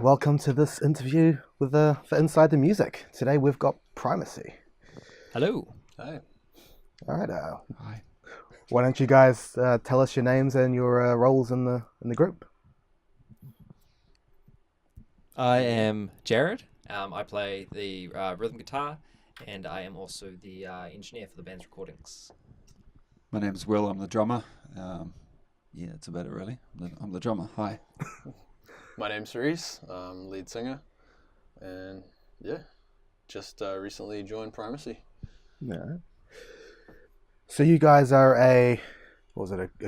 Welcome to this interview with for Inside the Music. Today we've got Primacy. Hello. Hi. All right. Hi. Why don't you guys tell us your names and your roles in the group? I am Jared. I play the rhythm guitar, and I am also the engineer for the band's recordings. My name's Will. I'm the drummer. That's about it, really. I'm the drummer. Hi. My name's Rhys. I'm lead singer. And just recently joined Primacy. Yeah. So you guys are a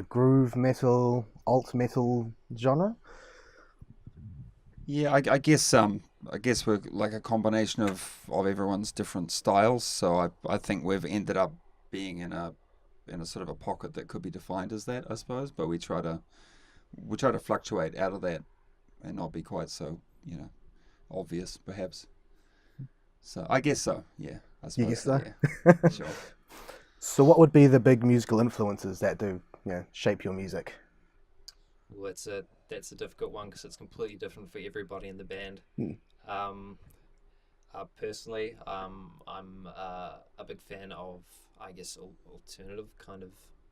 groove metal, alt metal genre? Yeah, I guess we're like a combination of everyone's different styles. So I think we've ended up being in a sort of a pocket that could be defined as that, I suppose. But we try to fluctuate out of that and not be quite so obvious, perhaps. So I guess so. Yeah, I suppose. You guess so? Yeah, sure. So what would be the big musical influences that do shape your music? Well, that's a difficult one because it's completely different for everybody in the band. Personally, I'm a big fan of, I guess, alternative kind of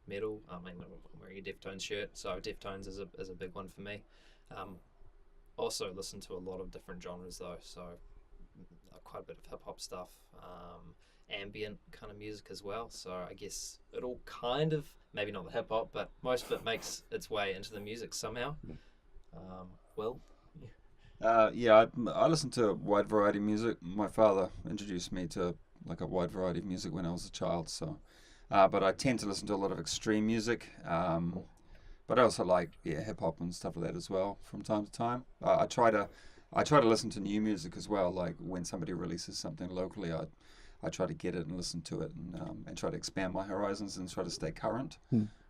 metal. I mean, I'm wearing a Deftones shirt, so Deftones is a big one for me. Also listen to a lot of different genres though, so quite a bit of hip hop stuff, ambient kind of music as well. So I guess it all kind of, maybe not the hip hop, but most of it makes its way into the music somehow. Will? I listen to a wide variety of music. My father introduced me to like a wide variety of music when I was a child. So, but I tend to listen to a lot of extreme music. But I also like hip hop and stuff like that as well from time to time. I try to listen to new music as well. Like when somebody releases something locally, I try to get it and listen to it and try to expand my horizons and try to stay current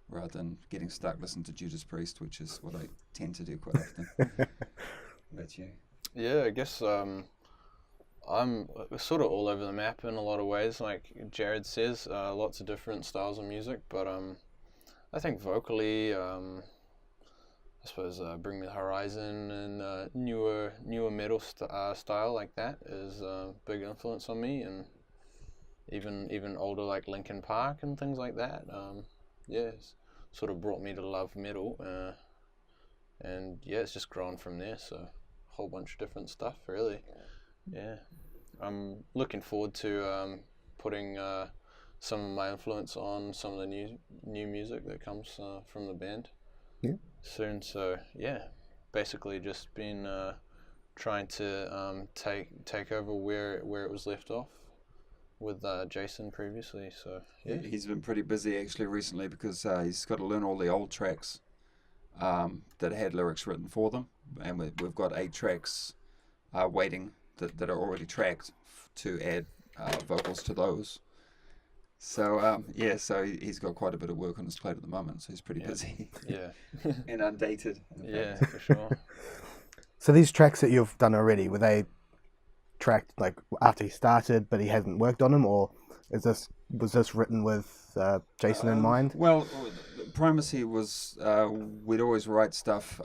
rather than getting stuck listening to Judas Priest, which is what I tend to do quite often. That's you. Yeah, I guess I'm sort of all over the map in a lot of ways. Like Jared says, lots of different styles of music, but I think vocally, I suppose Bring Me the Horizon and newer metal style like that is a big influence on me, and even older like Linkin Park and things like that. It's sort of brought me to love metal, and it's just grown from there. So a whole bunch of different stuff, really. Yeah, I'm looking forward to putting some of my influence on some of the new music that comes from the band soon. So basically just been trying to take over where it was left off with Jason previously. So He's been pretty busy actually recently because he's got to learn all the old tracks that had lyrics written for them, and we've got 8 tracks waiting that are already tracked to add vocals to those. So so he's got quite a bit of work on his plate at the moment. So he's pretty busy. Yeah. And undated. For sure. So these tracks that you've done already, were they tracked like after he started, but he hasn't worked on them, or was this written with Jason in mind? Well, Primacy was we'd always write stuff.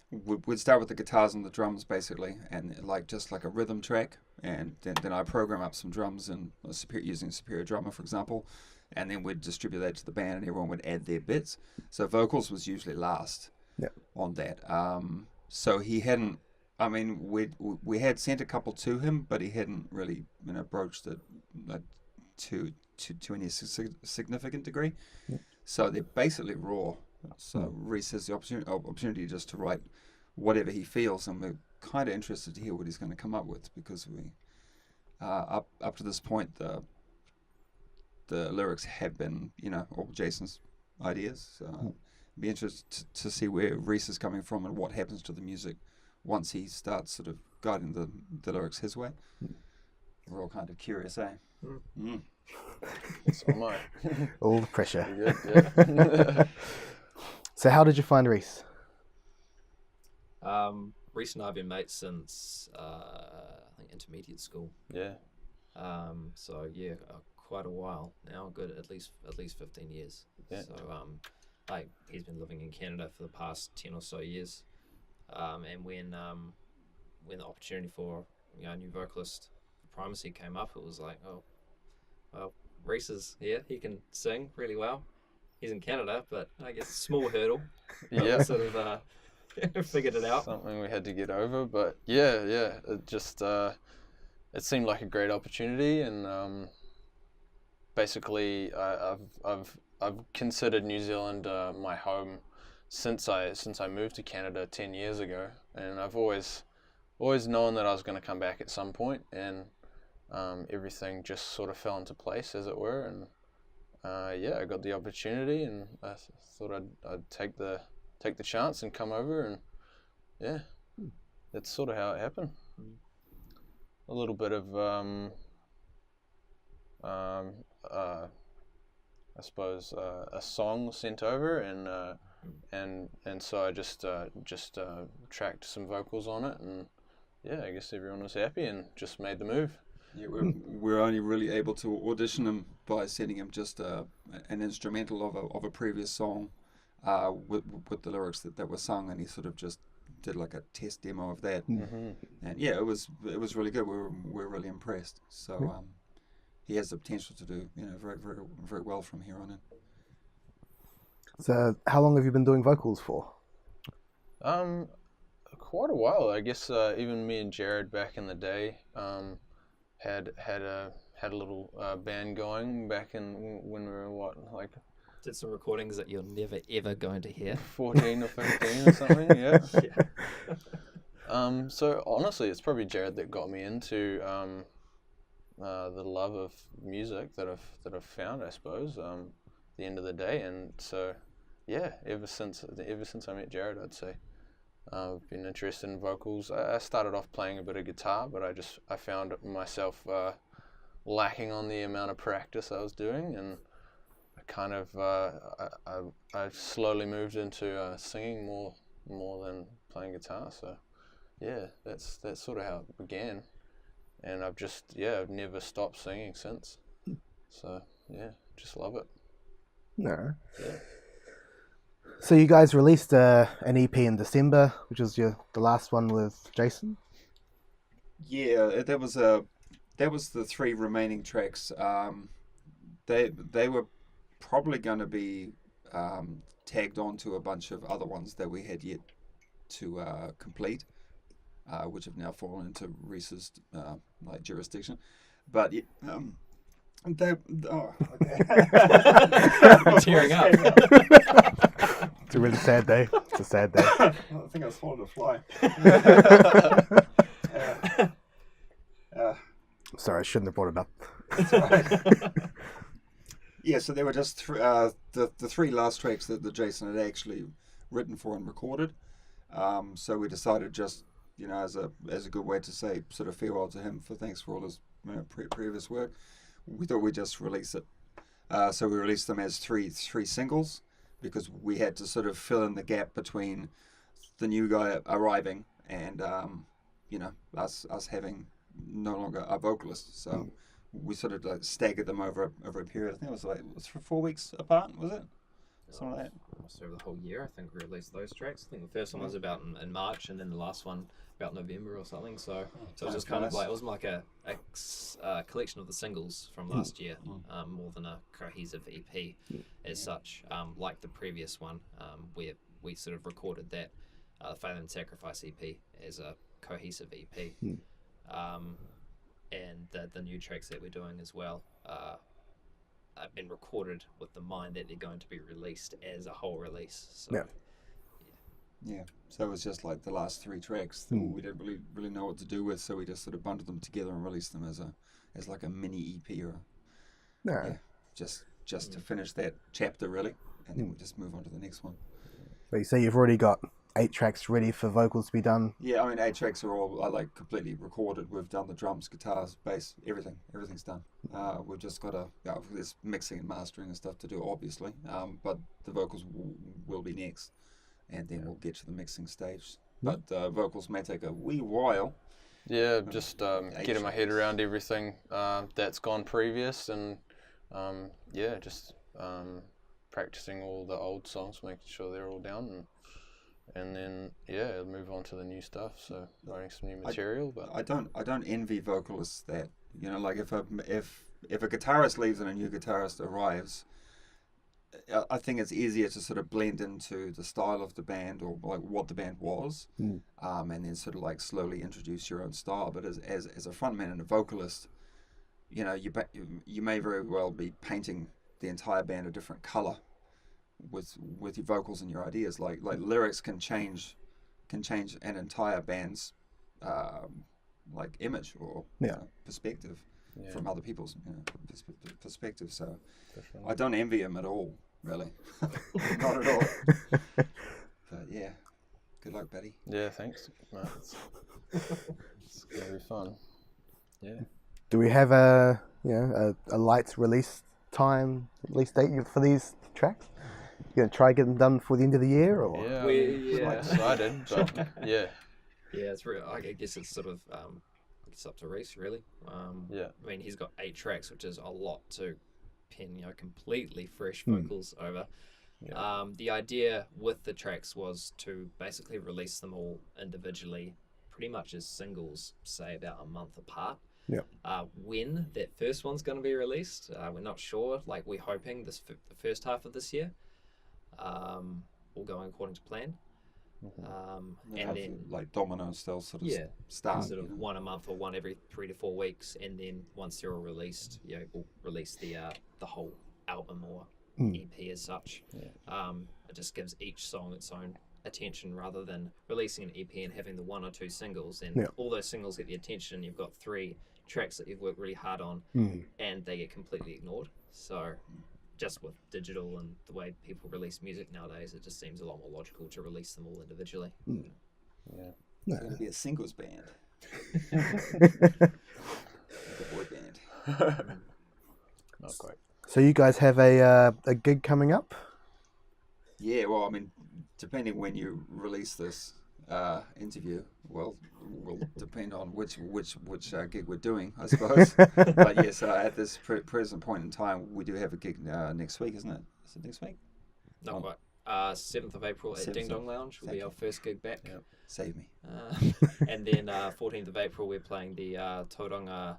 We'd start with the guitars and the drums basically, and just like a rhythm track, and then I program up some drums and using Superior Drummer, for example, and then we'd distribute that to the band, and everyone would add their bits. So vocals was usually last on that. So he hadn't. I mean, we had sent a couple to him, but he hadn't really broached it to any significant degree. So they're basically raw. So Rhys has the opportunity just to write whatever he feels, and we're kind of interested to hear what he's going to come up with, because we up to this point the lyrics have been all Jason's ideas. So be interested to see where Rhys is coming from and what happens to the music once he starts sort of guiding the lyrics his way. We're all kind of curious, eh? So am I. All the pressure. Good, yeah. So how did you find Rhys? Rhys and I have been mates since I think intermediate school. Yeah. Quite a while now. Good, at least 15 years. Yeah. So he's been living in Canada for the past 10 or so years. And when when the opportunity for a new vocalist for Primacy came up, it was like, oh, well, Rhys is here. He can sing really well. He's in Canada, but I guess small hurdle. But Yeah. we sort of figured it out. Something we had to get over, but yeah, it just it seemed like a great opportunity, and basically I've considered New Zealand my home since I moved to Canada 10 years ago, and I've always known that I was going to come back at some point, and everything just sort of fell into place, as it were, and I got the opportunity, and I thought I'd take the chance and come over, and yeah, that's sort of how it happened. A little bit of I suppose a song sent over, and so I just tracked some vocals on it, and yeah, I guess everyone was happy and just made the move. Yeah, we're only really able to audition him by sending him just an instrumental of a previous song with the lyrics that were sung, and he sort of just did like a test demo of that. Mm-hmm. And yeah, it was really good. We're really impressed. So he has the potential to do very very very well from here on in. So, how long have you been doing vocals for? Quite a while, I guess. Even me and Jared back in the day had a little band going back in when we were Did some recordings that you're never ever going to hear. 14 or 15 or something. Yeah. Yeah. So honestly, it's probably Jared that got me into the love of music that I've found, I suppose. The end of the day, and so yeah, ever since I met Jared, I'd say I've been interested in vocals. I started off playing a bit of guitar, but I found myself lacking on the amount of practice I was doing, and I kind of I slowly moved into singing more than playing guitar. So yeah, that's sort of how it began, and I've never stopped singing since. So yeah, just love it. No. Yeah. So you guys released an EP in December, which was the last one with Jason. Yeah, that was the 3 remaining tracks. They were probably going to be tagged on to a bunch of other ones that we had yet to complete, which have now fallen into Rhys's jurisdiction. But okay. Tearing up. It's a really sad day. It's a sad day. I think I swallowed a fly. Sorry, I shouldn't have brought it up. That's all right. Yeah, so they were just the 3 last tracks that Jason had actually written for and recorded. So we decided just as a good way to say sort of farewell to him for thanks for all his previous work. We thought we'd just release it. So we released them as three singles, because we had to sort of fill in the gap between the new guy arriving and us having no longer a vocalist. So we sort of staggered them over a period. I think it was for 4 weeks apart, was it? Something like that. Almost over the whole year, I think we released those tracks. I think the first one was about in March, and then the last one about November or something. So it was just kind of like, it was like a collection of the singles from last year, more than a cohesive EP as such. Like the previous one, where we sort of recorded that the Failure and Sacrifice EP as a cohesive EP, and the new tracks that we're doing as well. Have been recorded with the mind that they're going to be released as a whole release. So, yeah. So it was just like the last 3 tracks that we didn't really know what to do with, so we just sort of bundled them together and released them as like a mini EP just to finish that chapter really, and then we just move on to the next one. But you say you've already got 8 tracks ready for vocals to be done. Yeah, I mean 8 tracks are all completely recorded. We've done the drums, guitars, bass, everything's done. We've just got there's mixing and mastering and stuff to do, obviously. But the vocals will be next, and then we'll get to the mixing stage. But vocals may take a wee while. Yeah, just getting my head around everything that's gone previous, and just practicing all the old songs, making sure they're all down, and and then move on to the new stuff. So writing some new material. But I don't envy vocalists that, you know, like if a guitarist leaves and a new guitarist arrives, I think it's easier to sort of blend into the style of the band or like what the band was, and then sort of like slowly introduce your own style. But as a frontman and a vocalist, you know, you may very well be painting the entire band a different color with your vocals and your ideas. Like lyrics can change an entire band's like image or perspective from other people's perspective. So definitely. I don't envy him at all, really. Not at all. But yeah, good luck, buddy. Yeah, thanks. No, it's gonna be fun. Yeah. Do we have a light release date for these tracks? You gonna try get them done for the end of the year, or? Yeah, I'm excited, but yeah. Yeah, it's real. I guess it's sort of it's up to Rhys, really. Yeah. I mean, he's got 8 tracks, which is a lot to pen, you know, completely fresh vocals over. Yeah. The idea with the tracks was to basically release them all individually, pretty much as singles, say about a month apart. Yeah. When that first one's going to be released, we're not sure. Like, we're hoping the first half of this year, all going according to plan. And then like domino style sort of start. Sort of one a month or one every 3 to 4 weeks, and then once they're all released, we'll release the whole album or EP as such. Yeah. It just gives each song its own attention rather than releasing an EP and having the 1 or 2 singles, and all those singles get the attention. You've got 3 tracks that you've worked really hard on, and they get completely ignored. So just with digital and the way people release music nowadays, it just seems a lot more logical to release them all individually. Yeah. It's going to be a singles band. The boy band. Not quite. So you guys have a gig coming up? Yeah, well, I mean, depending when you release this interview, will depend on which gig we're doing, I suppose. But yes, at this present point in time, we do have a gig next week, isn't it? Is it next week? Not quite. 7th of April at Ding Dong Lounge will be our first gig back. Yep. Save me. And then 14th of April, we're playing the Tauranga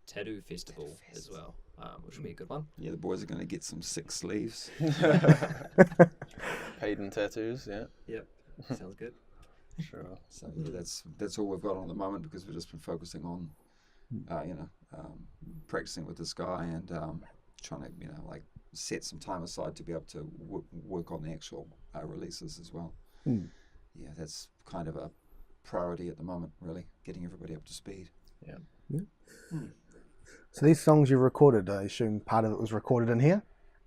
Tattoo Festival as well, which will be a good one. Yeah, the boys are going to get some sick sleeves. Paid tattoos, yeah. Yep, sounds good. Sure. So yeah, that's all we've got on at the moment, because we've just been focusing on, practicing with this guy and trying to, set some time aside to be able to work on the actual releases as well. Yeah, that's kind of a priority at the moment, really, getting everybody up to speed. Yeah. So these songs you recorded, I assume part of it was recorded in here?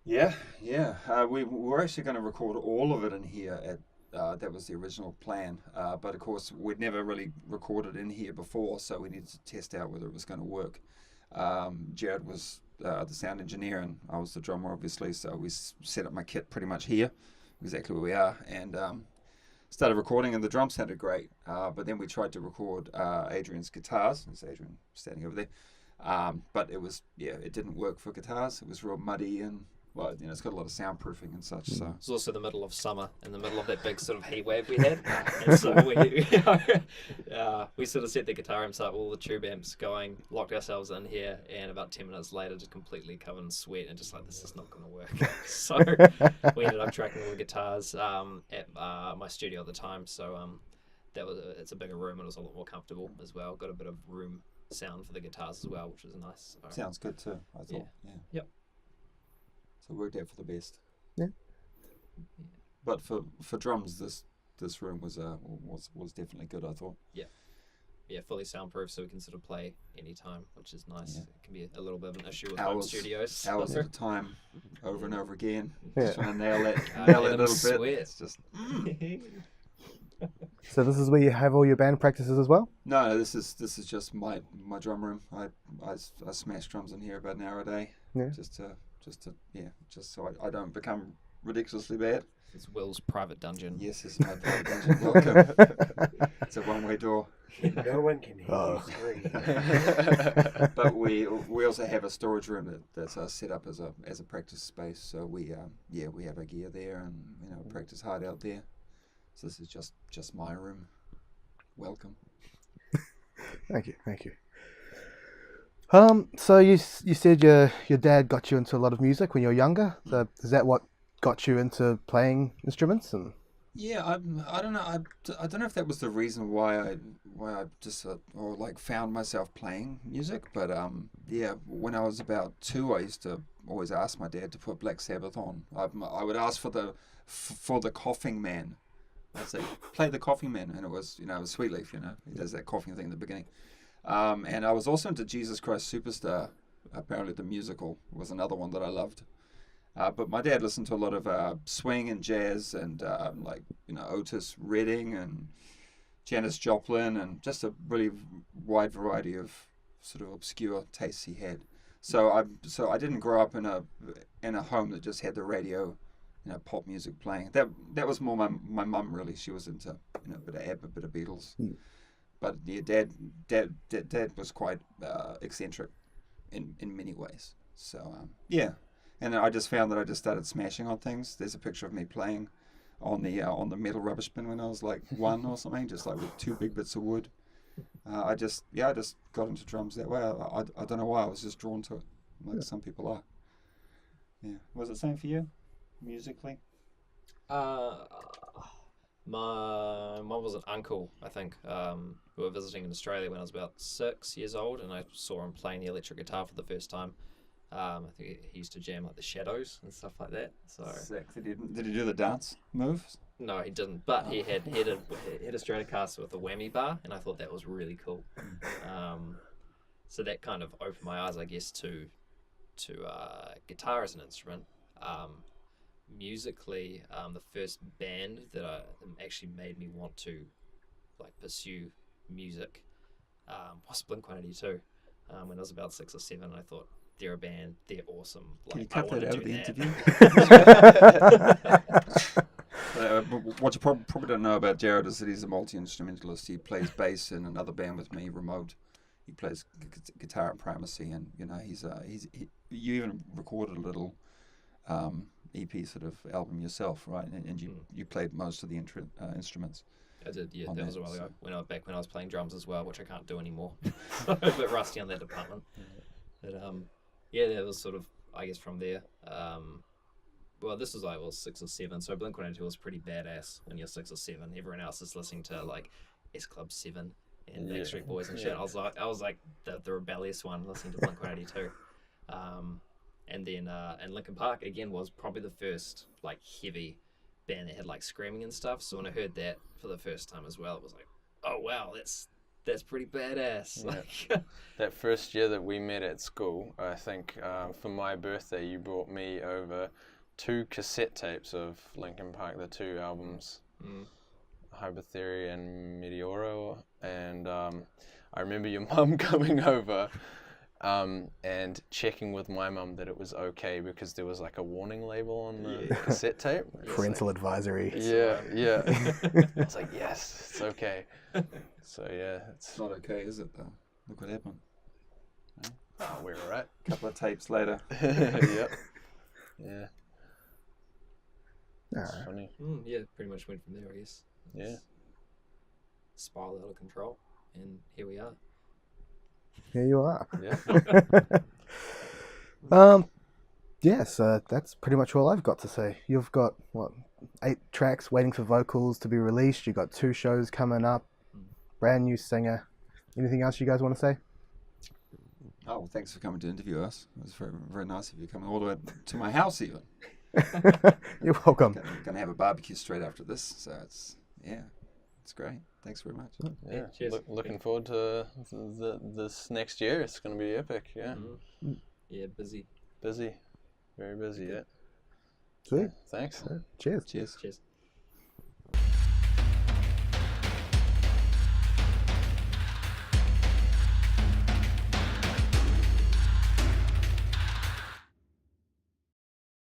Yeah. We were actually going to record all of it in here at. That was the original plan, but of course we'd never really recorded in here before, so we needed to test out whether it was going to work. Jared was the sound engineer and I was the drummer, obviously, so we set up my kit pretty much here, exactly where we are, and started recording, and the drums sounded great, but then we tried to record Adrian's guitars. There's Adrian standing over there, but it didn't work for guitars. It was real muddy and it's got a lot of soundproofing and such. So it's also the middle of summer, in the middle of that big sort of heat wave we had, and so we sort of set the guitar amps up, all the tube amps going, locked ourselves in here, and about 10 minutes later, just completely covered in sweat and just like, this is not going to work. So we ended up tracking all the guitars at my studio at the time. So it's a bigger room and it was a lot more comfortable as well. Got a bit of room sound for the guitars as well, which was nice. So, sounds good too, I thought. Yeah. Yep. So it worked out for the best. Yeah. But for drums, this room was definitely good, I thought. Yeah, fully soundproof, so we can sort of play anytime, which is nice. Yeah. It can be a little bit of an issue with home studios. Hours at a time, over and over again. Yeah. Just trying to nail that little bit. Sweat. It's just. So this is where you have all your band practices as well? No, this is just my drum room. I smash drums in here about an hour a day. Yeah. Just so I don't become ridiculously bad. It's Will's private dungeon. Yes, it's my private dungeon. Welcome. It's a one-way door. No one can hear Oh. you scream. But we also have a storage room that's set up as a practice space. So we have our gear there and practice hard out there. So this is just my room. Welcome. Thank you. So you said your dad got you into a lot of music when you were younger. So is that what got you into playing instruments? And Yeah, I don't know. I don't know if that was the reason why I just or like found myself playing music, but yeah, when I was about 2, I used to always ask my dad to put Black Sabbath on. I would ask for the Coughing Man. I'd say play the Coughing Man, and it was it was Sweetleaf. He does that coughing thing in the beginning. And I was also into Jesus Christ Superstar. Apparently, the musical was another one that I loved. But my dad listened to a lot of swing and jazz and like Otis Redding and Janis Joplin and just a really wide variety of sort of obscure tastes he had. So I didn't grow up in a home that just had the radio, pop music playing. That was more my mum really. She was into a bit of ABBA, a bit of Beatles. But yeah, dad was quite eccentric in many ways. So yeah. And I just found that I just started smashing on things. There's a picture of me playing on the metal rubbish bin when I was like 1 or something, just like with 2 big bits of wood. I just got into drums that way. I don't know why. I was just drawn to it, like some people are. Yeah. Was it the same for you, musically? Mine was an uncle, I think, who were visiting in Australia when I was about 6 years old, and I saw him playing the electric guitar for the first time. I think he used to jam like the Shadows and stuff like that. So Sick. Did he do the dance moves? no, he didn't. But he had a Stratocaster with a whammy bar, and I thought that was really cool. So that kind of opened my eyes, I guess, to guitar as an instrument. Musically, the first band that actually made me want to like pursue music was Blink-182. When I was about 6 or 7, I thought, they're a band, they're awesome. Like, Can you cut that out of the interview? What you probably don't know about Jared is that he's a multi-instrumentalist. He plays bass in another band with me, Remote. He plays guitar at Primacy, and you even recorded a little EP sort of album yourself, right? And you played most of the instruments. I did, yeah. That was a while ago. When I was playing drums as well, which I can't do anymore. A bit rusty on that department. But yeah, that was sort of, I guess, from there. Well, this was like 6 or 7, so Blink-182 was pretty badass when you're 6 or 7. Everyone else is listening to like S Club 7 and Backstreet Boys and shit. I was like the rebellious one listening to Blink-182. And then and Linkin Park again was probably the first like heavy band that had like screaming and stuff. So when I heard that for the first time as well, it was like, oh wow, that's pretty badass. Yeah. Like, that first year that we met at school, I think for my birthday you brought me over 2 cassette tapes of Linkin Park, the 2 albums, Hypertheory and Meteoro, and I remember your mum coming over and checking with my mum that it was okay because there was like a warning label on the cassette tape. Parental advisory. Yeah. It's like, yes, it's okay. So yeah, It's not okay, is it though? Look what happened. oh, we're all right. A couple of tapes later. Yep. Yeah. It's Alright. funny. yeah, pretty much went from there, I guess. Yeah. Spiraled out of control, and here we are. Here you are. Yeah. Yeah, so that's pretty much all I've got to say. You've got, 8 tracks waiting for vocals to be released. You've got 2 shows coming up, brand new singer. Anything else you guys want to say? Oh, well, thanks for coming to interview us. It was very, very nice of you coming all the way to my house even. You're welcome. Going to have a barbecue straight after this, so it's great. Thanks very much. Yeah. cheers. Looking forward to this next year. It's going to be epic. Yeah. Yeah, busy. Busy. Very busy. Yeah. Sweet. Thanks. Cheers. Cheers. Cheers.